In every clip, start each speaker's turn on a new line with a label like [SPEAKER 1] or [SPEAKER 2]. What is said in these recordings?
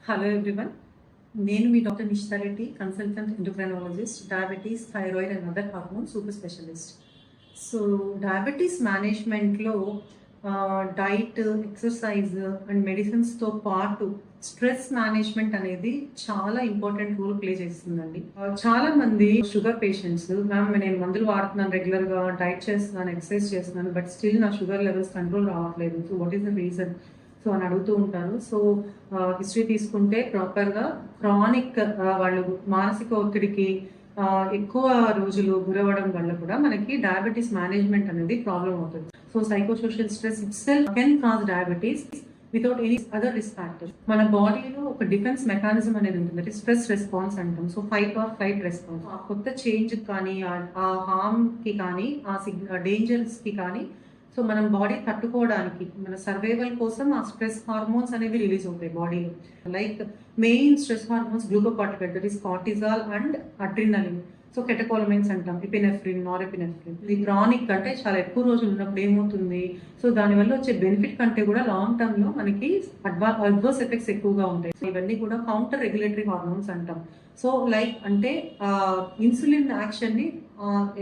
[SPEAKER 1] Hello everyone, నేను మీ doctor Nishita Reddy, consultant endocrinologist, diabetes, thyroid and other hormone super specialist. So diabetes మేనేజ్మెంట్లో diet, exercise and మెడిసిన్స్తో పాటు stress management అనేది చాలా ఇంపార్టెంట్ రోల్ ప్లే చేస్తుందండి. చాలా మంది షుగర్ పేషెంట్స్, మ్యామ్ నేను మందులు వాడుతున్నాను, రెగ్యులర్గా డైట్ చేస్తున్నాను, ఎక్సర్సైజ్ చేస్తున్నాను, బట్ స్టిల్ నా షుగర్ లెవెల్స్ కంట్రోల్ రావట్లేదు. So what is the reason అని అడుగుతూ ఉంటారు. సో హిస్టరీ తీసుకుంటే ప్రాపర్గా క్రానిక్ వాళ్ళు మానసిక ఒత్తిడికి ఎక్కువ రోజులు గురవడం వల్ల కూడా మనకి డయాబెటీస్ మేనేజ్మెంట్ అనేది ప్రాబ్లం అవుతుంది. So psychosocial stress it self can cause diabetes without any other risk factors. మన బాడీలో ఒక డిఫెన్స్ మెకానిజం అనేది ఉంటుంది, స్ట్రెస్ రెస్పాన్స్ అంటాం. So fight or flight response. ఆ కొత్త చేంజ్ కానీ, ఆ హార్మ్ కి కానీ, ఆ డేంజర్స్ కి కానీ, సో మనం బాడీ తట్టుకోవడానికి, మన సర్వైవల్ కోసం ఆ స్ట్రెస్ హార్మోన్స్ అనేవి రిలీజ్ అవుతాయి బాడీలో. Like main stress hormones glucocorticoid, that is cortisol and adrenaline. So catecholamines అంటాం, ఎపినెఫ్రిన్, నారెపినెఫ్రిన్. ఇది క్రానిక్ అంటే చాలా ఎక్కువ రోజులు ఉన్నప్పుడు ఏమవుతుంది, సో దానివల్ల వచ్చే బెనిఫిట్ కంటే కూడా లాంగ్ టర్మ్ లో మనకి అడ్వర్స్ ఎఫెక్ట్స్ ఎక్కువగా ఉంటాయి. ఇవన్నీ కూడా కౌంటర్ రెగ్యులేటరీ హార్మోన్స్ అంటాం. సో లైక్ అంటే ఇన్సులిన్ యాక్షన్ ని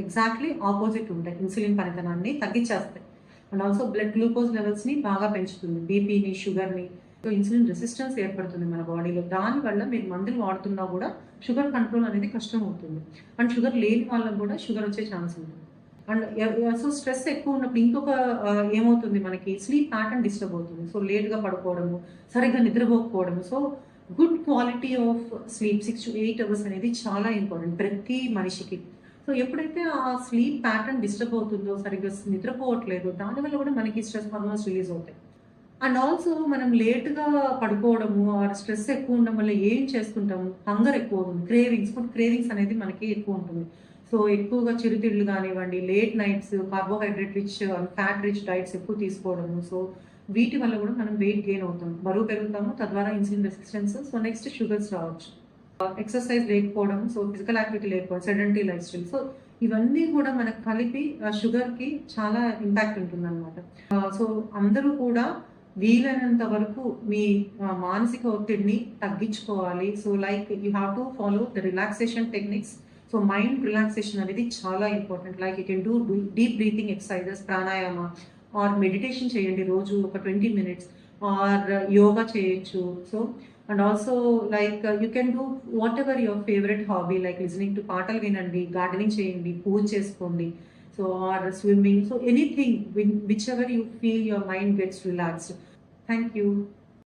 [SPEAKER 1] ఎగ్జాక్ట్లీ ఆపోజిట్ ఉంటాయి. ఇన్సులిన్ పనితనాన్ని తగ్గించేస్తాయి and also blood glucose levels ని బాగా పెంచుతుంది, బీపీని, షుగర్ని. సో ఇన్సులిన్ రెసిస్టెన్స్ ఏర్పడుతుంది మన బాడీలో. దానివల్ల మీరు మందులు వాడుతున్నా కూడా షుగర్ కంట్రోల్ అనేది కష్టం అవుతుంది. అండ్ షుగర్ లేని వాళ్ళకు కూడా షుగర్ వచ్చే ఛాన్స్ ఉంటుంది. అండ్ సో స్ట్రెస్ ఎక్కువ ఉన్నప్పుడు ఇంకొక ఏమవుతుంది, మనకి స్లీప్ ప్యాటర్న్ డిస్టర్బ్ అవుతుంది. సో లేట్గా పడుకోవడము, సరిగ్గా నిద్రపోకపోవడము. So good quality of sleep 6 to 8 hours అనేది చాలా ఇంపార్టెంట్ ప్రతి మనిషికి. సో ఎప్పుడైతే ఆ స్లీప్ ప్యాటర్న్ డిస్టర్బ్ అవుతుందో, సరిగ్గా నిద్రపోవట్లేదు, దానివల్ల కూడా మనకి స్ట్రెస్ హార్మోన్స్ రిలీజ్ అవుతాయి. అండ్ ఆల్సో మనం లేట్గా పడుకోవడము, ఆ స్ట్రెస్ ఎక్కువ ఉండడం వల్ల ఏం చేసుకుంటాము, హంగర్ ఎక్కువ ఉంటుంది, క్రేవింగ్స్, ఫుడ్ క్రేవింగ్స్ అనేది మనకి ఎక్కువ ఉంటుంది. సో ఎక్కువగా చిరుతిళ్ళు కానివ్వండి, late nights, carbohydrate rich, fat rich diets ఎక్కువ తీసుకోవడము. సో వీటి వల్ల కూడా మనం వెయిట్ గెయిన్ అవుతాం, బరువు పెరుగుతాము, తద్వారా insulin resistance. So next sugars రావచ్చు. ఎక్సర్సైజ్ లేకపోవడం, సో ఫిజికల్ యాక్టివిటీ లేకపోవడం, సెడెంటరీ లైఫ్ స్టైల్. సో ఇవన్నీ కూడా మనకు కలిపి షుగర్కి చాలా ఇంపాక్ట్ ఉంటుంది అనమాట. సో అందరూ కూడా వీలైనంత వరకు మీ మానసిక ఒత్తిడిని తగ్గించుకోవాలి. So like you have to follow the relaxation techniques. So mind relaxation అనేది చాలా important. Like you can do deep breathing exercises, pranayama or meditation చేయండి రోజు ఒక 20 minutes, ఆర్ యోగా చేయొచ్చు. So and also like you can do whatever your favourite hobby, like listening to పాటలు వినండి, gardening చేయండి, పూజ చేసుకోండి, so or swimming. So anything whichever you feel your mind gets relaxed. Thank you.